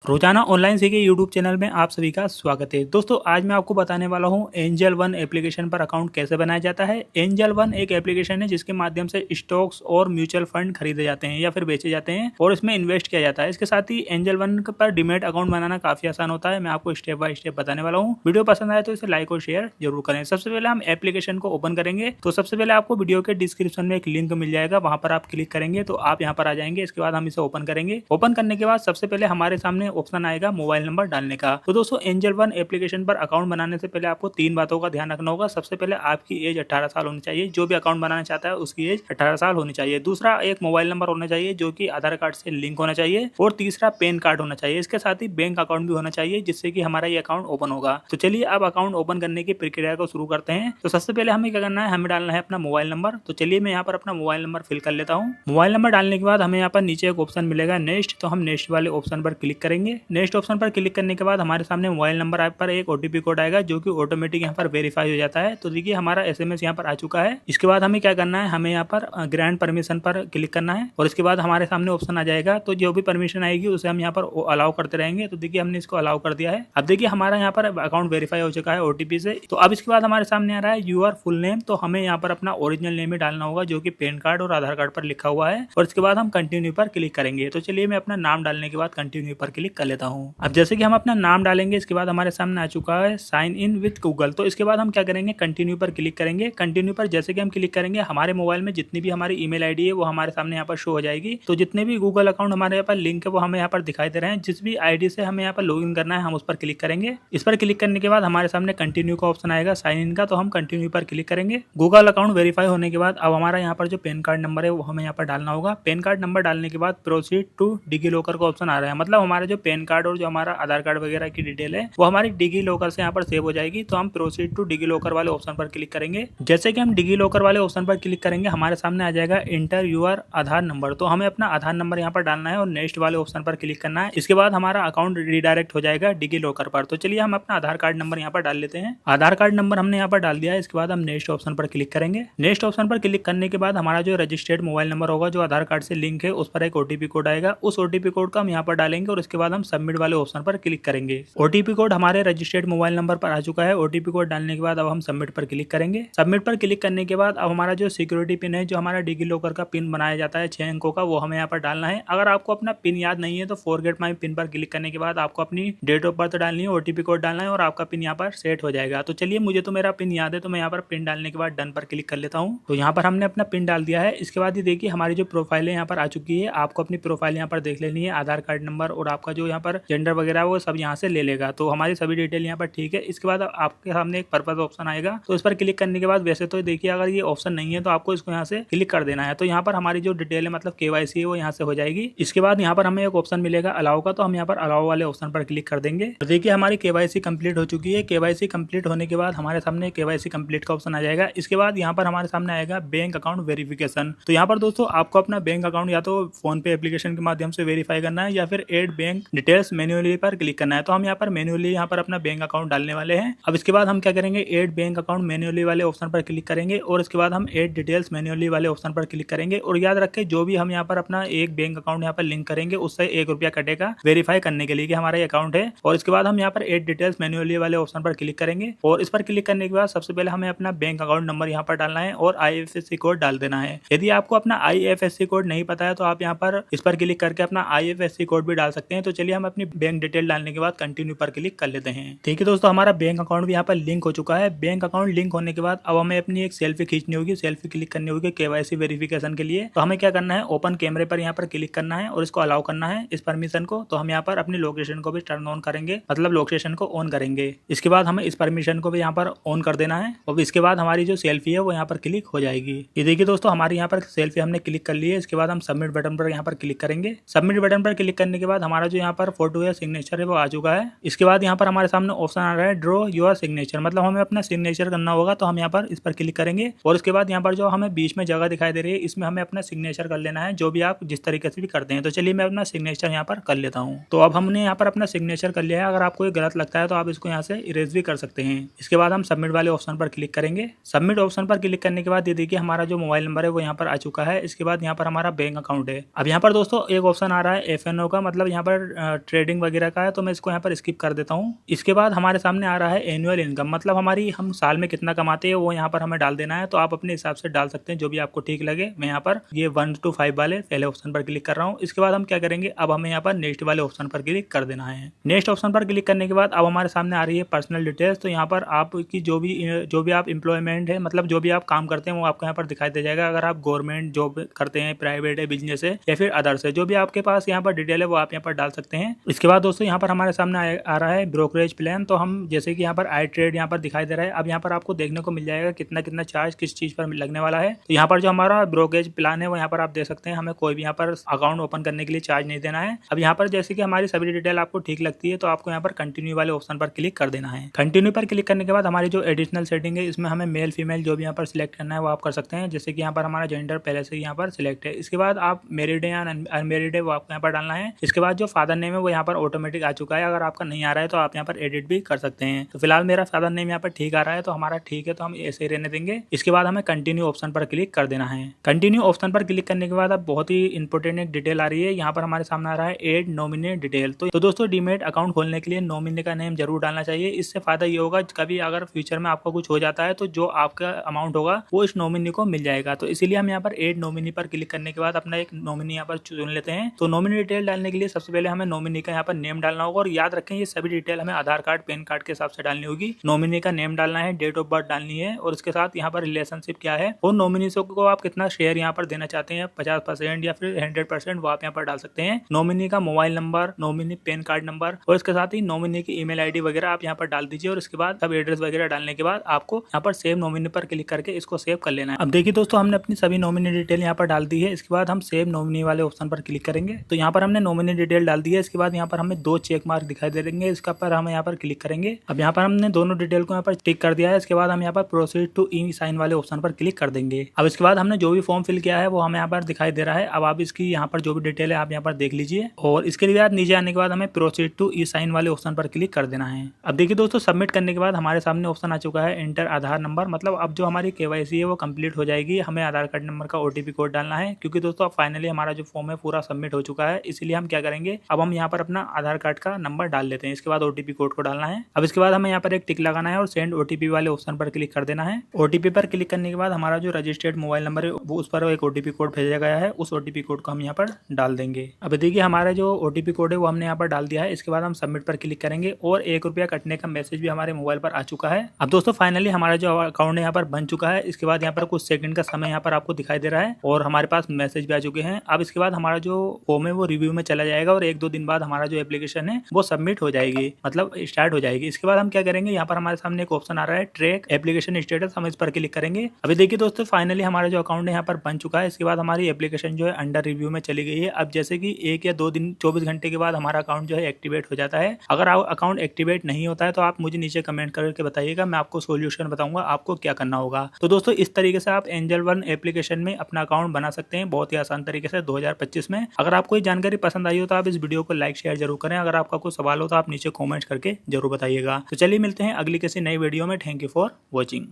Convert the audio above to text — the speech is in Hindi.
रोजाना ऑनलाइन सीखे यूट्यूब चैनल में आप सभी का स्वागत है। दोस्तों आज मैं आपको बताने वाला हूं एंजल वन एप्लीकेशन पर अकाउंट कैसे बनाया जाता है। एंजल वन एक एप्लीकेशन है जिसके माध्यम से स्टॉक्स और म्यूचुअल फंड खरीदे जाते हैं या फिर बेचे जाते हैं और इसमें इन्वेस्ट किया जाता है। इसके साथ ही एंजल वन पर डीमैट अकाउंट बनाना काफी आसान होता है। मैं आपको स्टेप बाय स्टेप बताने वाला हूँ। वीडियो पसंद आए तो इसे लाइक और शेयर जरूर करें। सबसे पहले हम एप्लीकेशन को ओपन करेंगे तो सबसे पहले आपको वीडियो के डिस्क्रिप्शन में एक लिंक मिल जाएगा, वहां पर आप क्लिक करेंगे तो आप यहाँ पर आ जाएंगे। इसके बाद हम इसे ओपन करेंगे। ओपन करने के बाद सबसे पहले हमारे सामने ऑप्शन आएगा मोबाइल नंबर डालने का। तो दोस्तों एंजल वन एप्लीकेशन पर अकाउंट बनाने से पहले आपको तीन बातों का ध्यान रखना होगा। सबसे पहले आपकी एज 18 साल होनी चाहिए। जो भी अकाउंट बनाना चाहता है उसकी एज 18 साल होनी चाहिए। दूसरा एक मोबाइल नंबर होना चाहिए जो कि आधार कार्ड से लिंक होना चाहिए और तीसरा पैन कार्ड होना चाहिए। इसके साथ ही बैंक अकाउंट भी होना चाहिए जिससे कि हमारा ये अकाउंट ओपन होगा। तो चलिए अब अकाउंट ओपन करने की प्रक्रिया को शुरू करते हैं। तो सबसे पहले हमें क्या करना है, हमें डालना है अपना मोबाइल नंबर। तो चलिए मैं यहाँ पर अपना मोबाइल नंबर फिल कर लेता हूँ। मोबाइल नंबर डालने के बाद हमें यहाँ पर नीचे एक ऑप्शन मिलेगा नेक्स्ट। तो हम नेक्स्ट वाले ऑप्शन पर क्लिक करेंगे। नेक्स्ट ऑप्शन पर क्लिक करने के बाद हमारे सामने मोबाइल नंबर ऐप पर एक ओटीपी कोड आएगा जो कि ऑटोमेटिक यहाँ पर वेरीफाई हो जाता है। तो देखिए हमारा एसएमएस यहाँ पर आ चुका है। इसके बाद हमें क्या करना है, हमें यहाँ पर ग्रांट परमिशन पर क्लिक करना है और इसके बाद हमारे सामने ऑप्शन आ जाएगा। तो जो भी परमिशन आएगी उसे हम यहाँ पर अलाउ करते रहेंगे। तो देखिए हमने इसको अलाउ कर दिया है। अब देखिए हमारा यहाँ पर अकाउंट वेरीफाई हो चुका है ओटीपी से। तो अब इसके बाद हमारे सामने आ रहा है यूर फुल नेम। तो हमें यहाँ पर अपना ओरिजिनल नेम ही डालना होगा जो कि पैन कार्ड और आधार कार्ड पर लिखा हुआ है और इसके बाद हम कंटिन्यू पर क्लिक करेंगे। तो चलिए मैं अपना नाम डालने के बाद कंटिन्यू पर क्लिक कर लेता हूँ। अब जैसे कि हम अपना नाम डालेंगे इसके बाद हमारे सामने आ चुका है साइन इन विद गूगल। तो इसके बाद हम क्या करेंगे, कंटिन्यू पर क्लिक करेंगे। कंटिन्यू पर जैसे कि हम क्लिक करेंगे हमारे मोबाइल में जितनी भी हमारी ईमेल आईडी है वो हमारे सामने यहाँ पर शो हो जाएगी। तो जितने भी गूगल अकाउंट हमारे यहाँ पर लिंक है वो हमें यहाँ पर दिखाई दे रहे हैं। जिस भी आईडी से हमें यहाँ पर लॉगिन करना है हम उस पर क्लिक करेंगे। इस पर क्लिक करने के बाद हमारे सामने कंटिन्यू का ऑप्शन आएगा साइन इन का। तो हम कंटिन्यू पर क्लिक करेंगे। गूगल अकाउंट वेरीफाई होने के बाद अब हमारा यहाँ पर जो पैन कार्ड नंबर है वो हमें यहाँ पर डालना होगा। पैन कार्ड नंबर डालने के बाद प्रोसीड टू डिगी लॉकर का ऑप्शन आ रहा है। मतलब हमारा जो पैन कार्ड और जो हमारा आधार कार्ड वगैरह की डिटेल है वो हमारी डिगी लॉकर से यहाँ पर सेव हो जाएगी। तो हम प्रोसीड टू डिगी लॉकर वाले ऑप्शन पर क्लिक करेंगे। जैसे कि हम डिगी लॉकर वाले ऑप्शन पर क्लिक करेंगे हमारे सामने आ जाएगा इंटर यूर आधार नंबर। तो हमें अपना आधार नंबर यहाँ पर डालना है और नेक्स्ट वाले ऑप्शन पर क्लिक करना है। इसके बाद हमारा अकाउंट रिडायरेक्ट हो जाएगा डिगी लॉकर पर। तो चलिए हम अपना आधार कार्ड नंबर यहाँ पर डाल लेते हैं। आधार कार्ड नंबर हमने यहाँ पर डाल दिया है। इसके बाद हम नेक्स्ट ऑप्शन पर क्लिक करेंगे। नेक्स्ट ऑप्शन पर क्लिक करने के बाद हमारा जो रजिस्टर्ड मोबाइल नंबर होगा जो आधार कार्ड से लिंक है उस पर एक ओटीपी कोड आएगा। उस ओटीपी कोड को हम यहाँ पर डालेंगे और इसके बाद हम सबमिट वाले ऑप्शन पर क्लिक करेंगे। ओटीपी कोड हमारे रजिस्टर्ड मोबाइल नंबर पर आ चुका है। ओटीपी कोड डालने के बाद अब हम सबमिट पर क्लिक करेंगे। सबमिट पर क्लिक करने के बाद अब हमारा जो सिक्योरिटी पिन है जो हमारा डिगी लॉकर का पिन बनाया जाता है 6 अंकों का वो हमें यहाँ पर डालना है। अगर आपको अपना पिन याद नहीं है तो फॉरगेट माय पिन पर क्लिक करने के बाद आपको अपनी डेट ऑफ बर्थ डालनी है, ओटीपी कोड डालना है और आपका पिन यहाँ पर सेट हो जाएगा। तो चलिए मुझे तो मेरा पिन याद है तो मैं यहाँ पर पिन डालने के बाद डन पर क्लिक कर लेता हूँ। तो यहाँ पर हमने अपना पिन डाल दिया है। इसके बाद ये देखिए हमारी जो प्रोफाइल है यहाँ पर आ चुकी है। आपको अपनी प्रोफाइल यहाँ पर देख लेनी है। आधार कार्ड नंबर और आपका जो यहाँ पर जेंडर वगैरह वो सब यहाँ से ले लेगा। तो हमारी सभी डिटेल यहाँ पर ठीक है। इसके बाद आपके सामने एक पर्पस ऑप्शन आएगा। तो इस पर क्लिक करने के बाद वैसे तो देखिए अगर ये ऑप्शन नहीं है तो आपको इसको यहाँ से क्लिक कर देना है। तो यहाँ पर हमारी जो डिटेल है मतलब केवाईसी है वो यहाँ से हो जाएगी। इसके बाद यहाँ पर हमें एक ऑप्शन मिलेगा अलाउ का। तो हम यहाँ पर अलाउ वाले ऑप्शन पर क्लिक कर देंगे। तो देखिए हमारी केवाईसी कंप्लीट हो चुकी है। केवाईसी कंप्लीट होने के बाद हमारे सामने केवाईसी कंप्लीट का ऑप्शन आ जाएगा। इसके बाद यहाँ पर हमारे सामने आएगा बैंक अकाउंट वेरिफिकेशन। तो यहाँ पर दोस्तों आपको अपना बैंक अकाउंट या तो फोन पे एप्लीकेशन के माध्यम से वेरीफाई करना है या फिर एड बैंक डिटेल्स मैन्युअली पर क्लिक करना है। तो हम यहाँ पर मैन्युअली यहाँ पर अपना बैंक अकाउंट डालने वाले हैं। अब इसके बाद हम क्या करेंगे, एड बैंक अकाउंट मैन्युअली वाले ऑप्शन पर क्लिक करेंगे और इसके बाद हम एड डिटेल्स मैन्युअली वाले ऑप्शन पर क्लिक करेंगे। और याद रखें जो भी हम यहाँ पर अपना एक बैंक अकाउंट यहाँ पर लिंक करेंगे उससे 1 रुपया कटेगा वेरीफाई करने के लिए कि हमारा अकाउंट है। और इसके बाद हम यहाँ पर एड डिटेल्स मैन्युअली वाले ऑप्शन पर क्लिक करेंगे और इस पर क्लिक करने के बाद सबसे पहले हमें अपना बैंक अकाउंट नंबर यहाँ पर डालना है और IFSC कोड डाल देना है। यदि आपको अपना IFSC कोड नहीं पता है तो आप यहाँ पर इस पर क्लिक करके अपना IFSC कोड भी डाल सकते हैं। तो चलिए हम अपनी बैंक डिटेल डालने के बाद कंटिन्यू पर क्लिक कर लेते हैं। ठीक है दोस्तों, हमारा बैंक अकाउंट भी यहाँ पर लिंक हो चुका है। बैंक अकाउंट लिंक होने के बाद अब हमें अपनी एक सेल्फी खींचनी होगी, सेल्फी क्लिक करनी होगी केवाईसी वेरिफिकेशन के लिए। तो हमें क्या करना है, ओपन कैमरे पर यहाँ पर क्लिक करना है और इसको अलाउ करना है इस परमिशन को। तो हम यहाँ पर अपनी लोकेशन को भी टर्न ऑन करेंगे, मतलब लोकेशन को ऑन करेंगे। इसके बाद हमें इस परमिशन को भी यहाँ पर ऑन कर देना है और इसके बाद हमारी जो सेल्फी है वो यहाँ पर क्लिक हो जाएगी। ये देखिए दोस्तों हमारी यहाँ पर सेल्फी हमने क्लिक कर ली है। इसके बाद हम सबमिट बटन पर यहाँ पर क्लिक करेंगे। सबमिट बटन पर क्लिक करने के बाद हमारा जो यहाँ पर फोटो है सिग्नेचर है वो आ चुका है। इसके बाद यहाँ पर हमारे सामने ऑप्शन आ रहा है ड्रॉ योर सिग्नेचर, मतलब हमें अपना सिग्नेचर करना होगा। तो हम यहाँ पर इस पर क्लिक करेंगे और इसके बाद यहाँ पर जो हमें बीच में जगह दिखाई दे रही है इसमें हमें अपना सिग्नेचर कर लेना है, जो भी आप जिस तरीके से भी करते हैं। तो चलिए मैं अपना सिग्नेचर यहाँ पर कर लेता हूँ। तो अब हमने यहाँ पर अपना सिग्नेचर कर लिया है। अगर आपको ये गलत लगता है तो आप इसको यहाँ से इरेज भी कर सकते हैं। इसके बाद हम सबमिट वाले ऑप्शन पर क्लिक करेंगे। सबमिट ऑप्शन पर क्लिक करने के बाद ये देखिए हमारा जो मोबाइल नंबर है वो यहाँ पर आ चुका है। इसके बाद यहाँ पर हमारा बैंक अकाउंट है। अब यहाँ पर दोस्तों एक ऑप्शन आ रहा है FNO का, मतलब यहाँ पर ट्रेडिंग वगैरह का है, तो मैं इसको यहाँ पर स्किप कर देता हूँ। इसके बाद हमारे सामने आ रहा है एनुअल इनकम, मतलब हमारी हम साल में कितना कमाते हैं वो यहाँ पर हमें डाल देना है। तो आप अपने हिसाब से डाल सकते हैं जो भी आपको ठीक लगे। मैं यहाँ पर ये 1 to 5 वाले पहले ऑप्शन पर क्लिक कर रहा हूँ। इसके बाद हम क्या करेंगे, अब हमें यहाँ पर नेक्स्ट वाले ऑप्शन पर क्लिक कर देना है। नेक्स्ट ऑप्शन पर क्लिक करने के बाद अब हमारे सामने आ रही है पर्सनल डिटेल्स। तो यहाँ पर आपकी जो भी आप एम्प्लॉयमेंट है, मतलब जो भी आप काम करते हैं वो आपको यहाँ पर दिखाई दे जाएगा। अगर आप गवर्नमेंट जॉब करते हैं, प्राइवेट है, बिजनेस है या फिर अदर्स है, जो भी आपके पास यहाँ पर डिटेल है वो आप यहाँ पर डाल सकते हैं। इसके बाद दोस्तों यहाँ पर हमारे सामने आ रहा है ब्रोकरेज प्लान। तो हम जैसे कि यहाँ पर आई ट्रेड यहाँ पर दिखाई दे रहा है। अब यहाँ पर आपको देखने को मिल जाएगा कितना कितना चार्ज किस चीज पर लगने वाला है। तो यहाँ पर जो हमारा ब्रोकरेज प्लान है वो यहाँ पर आप देख सकते हैं। हमें कोई भी यहाँ पर अकाउंट ओपन करने के लिए चार्ज नहीं देना है। अब यहाँ पर जैसे कि हमारी सभी डिटेल आपको ठीक लगती है तो आपको यहाँ पर कंटिन्यू वाले ऑप्शन पर क्लिक कर देना है। कंटिन्यू पर क्लिक करने के बाद हमारी जो एडिशनल सेटिंग है इसमें हमें मेल फीमेल जो भी यहाँ पर सिलेक्ट करना है वो आप कर सकते हैं। जैसे कि यहाँ पर हमारा जेंडर पहले से यहाँ पर सिलेक्ट है। इसके बाद आप मैरिड है या अनमेरिड है वो आपको यहाँ पर डालना है। इसके बाद जो फादर नेम है वो यहाँ पर ऑटोमेटिक आ चुका है। अगर आपका नहीं आ रहा है तो आप यहाँ पर एडिट भी कर सकते हैं। तो फिलहाल मेरा फादर नेम यहाँ पर ठीक आ रहा है तो हमारा ठीक है, तो हम ऐसे ही रहने देंगे। इसके बाद हमें कंटिन्यू ऑप्शन पर क्लिक कर देना है। कंटिन्यू ऑप्शन पर क्लिक करने के बाद अब बहुत ही इंपॉर्टेंट एक डिटेल आ रही है। यहाँ पर हमारे सामने आ रहा है एड नॉमिनी डिटेल। तो दोस्तों डीमेट अकाउंट खोलने के लिए नॉमिनी का नेम जरूर डालना चाहिए। इससे फायदा ये होगा कभी अगर फ्यूचर में आपका कुछ हो जाता है तो जो आपका अमाउंट होगा वो इस नॉमिनी को मिल जाएगा। तो इसीलिए हम यहाँ पर एड नॉमिनी पर क्लिक करने के बाद अपना एक नॉमिनी यहाँ पर चुन लेते हैं। तो नॉमिनी डिटेल डालने के लिए सबसे पहले हमें नॉमिनी का यहाँ पर नेम डालना होगा। और याद रखें ये सभी डिटेल हमें आधार कार्ड पैन कार्ड के हिसाब से डालनी होगी। नॉमिनी का नेम डालना है, डेट ऑफ बर्थ डालनी है और इसके साथ यहाँ पर रिलेशनशिप क्या है और नॉमिनी को आप कितना शेयर यहाँ पर देना चाहते हैं, 50% या फिर 100% वो आप यहाँ पर डाल सकते हैं। नॉमिनी का mobile number, nominee pan card number और इसके साथ ही नॉमिनी की ईमेल आईडी वगैरह आप यहाँ पर डाल दीजिए। और इसके बाद सब एड्रेस वगैरह डालने के बाद आपको यहाँ पर सेव नॉमिनी पर क्लिक करके इसको सेव कर लेना है। अब देखिए दोस्तों हमने अपनी सभी नॉमिनी डिटेल यहाँ पर डाल दी है। इसके बाद हम सेव नॉमिनी वाले ऑप्शन पर क्लिक करेंगे। तो यहाँ पर हमने नॉमिनी डिटेल डाल दी है। इसके बाद यहाँ पर हमें 2 चेक मार्क दिखाई दे देंगे, इसका पर हम यहाँ पर क्लिक करेंगे। अब यहाँ पर हमने दोनों डिटेल को यहाँ पर टिक कर दिया है। इसके बाद हम यहाँ पर प्रोसीड टू ई साइन वाले ऑप्शन पर क्लिक कर देंगे। अब इसके बाद हमने जो भी फॉर्म फिल किया है वो हमें यहाँ पर दिखाई दे रहा है। अब आप इसकी यहाँ पर जो भी डिटेल है आप यहाँ पर देख लीजिए और इसके लिए नीचे आने के बाद हमें प्रोसीड टू ई साइन वाले ऑप्शन पर क्लिक कर देना है। अब देखिए दोस्तों सबमिट करने के बाद हमारे सामने ऑप्शन आ चुका है एंटर आधार नंबर। मतलब अब जो हमारी केवाईसी है वो कंप्लीट हो जाएगी। हमें आधार कार्ड नंबर का ओटीपी कोड डालना है क्योंकि दोस्तों अब फाइनली हमारा जो फॉर्म है पूरा सबमिट हो चुका है। इसीलिए हम क्या करेंगे, अब हम यहाँ पर अपना आधार कार्ड का नंबर डाल लेते हैं। इसके बाद ओटीपी कोड को डालना है। अब इसके बाद हमें यहाँ पर एक टिक लगाना है और सेंड ओटीपी वाले ऑप्शन पर क्लिक कर देना है। ओटीपी पर क्लिक करने के बाद हमारा जो रजिस्टर्ड मोबाइल नंबर है वो उस पर एक ओटीपी कोड भेजा गया है, उस ओटीपी कोड को हम यहाँ पर डाल देंगे। अब देखिए हमारा जो ओटीपी कोड है वो हमने यहाँ पर डाल दिया है। इसके बाद हम सबमिट पर क्लिक करेंगे और 1 रुपया कटने का मैसेज भी हमारे मोबाइल पर आ चुका है। अब दोस्तों फाइनली हमारा जो अकाउंट है यहाँ पर बन चुका है। इसके बाद यहाँ पर कुछ सेकंड का समय यहाँ पर आपको दिखाई दे रहा है और हमारे पास मैसेज भी आ चुके हैं। अब इसके बाद हमारा जो फॉर्म है वो रिव्यू में चला जाएगा और 1-2 दिन बाद हमारा जो एप्लीकेशन है वो सबमिट हो जाएगी, मतलब स्टार्ट हो जाएगी। इसके बाद हम क्या करेंगे, यहाँ पर हमारे सामने एक ऑप्शन आ रहा है ट्रैक एप्लीकेशन स्टेटस, हम इस पर क्लिक करेंगे। अभी देखिए दोस्तों फाइनली हमारा जो अकाउंट है यहाँ पर बन चुका है। इसके बाद हमारी एप्लीकेशन जो है अंडर रिव्यू में चली गई है। अब जैसे कि 1 या 2 दिन 24 घंटे के बाद हमारा अकाउंट जो है एक्टिवेट हो जाता है। अगर अकाउंट एक्टिवेट नहीं होता है तो आप मुझे नीचे कमेंट करके बताइएगा, मैं आपको सोल्यूशन बताऊंगा आपको क्या करना होगा। तो दोस्तों इस तरीके से आप एंजल वन एप्लीकेशन में अपना अकाउंट बना सकते हैं बहुत ही आसान तरीके से 2025 में। अगर आपको ये जानकारी पसंद आई हो तो आप इस वीडियो को लाइक शेयर जरूर करें। अगर आपका कोई सवाल हो तो आप नीचे कॉमेंट करके जरूर बताइएगा। तो चलिए मिलते हैं अगली किसी नई वीडियो में। Thank you for watching.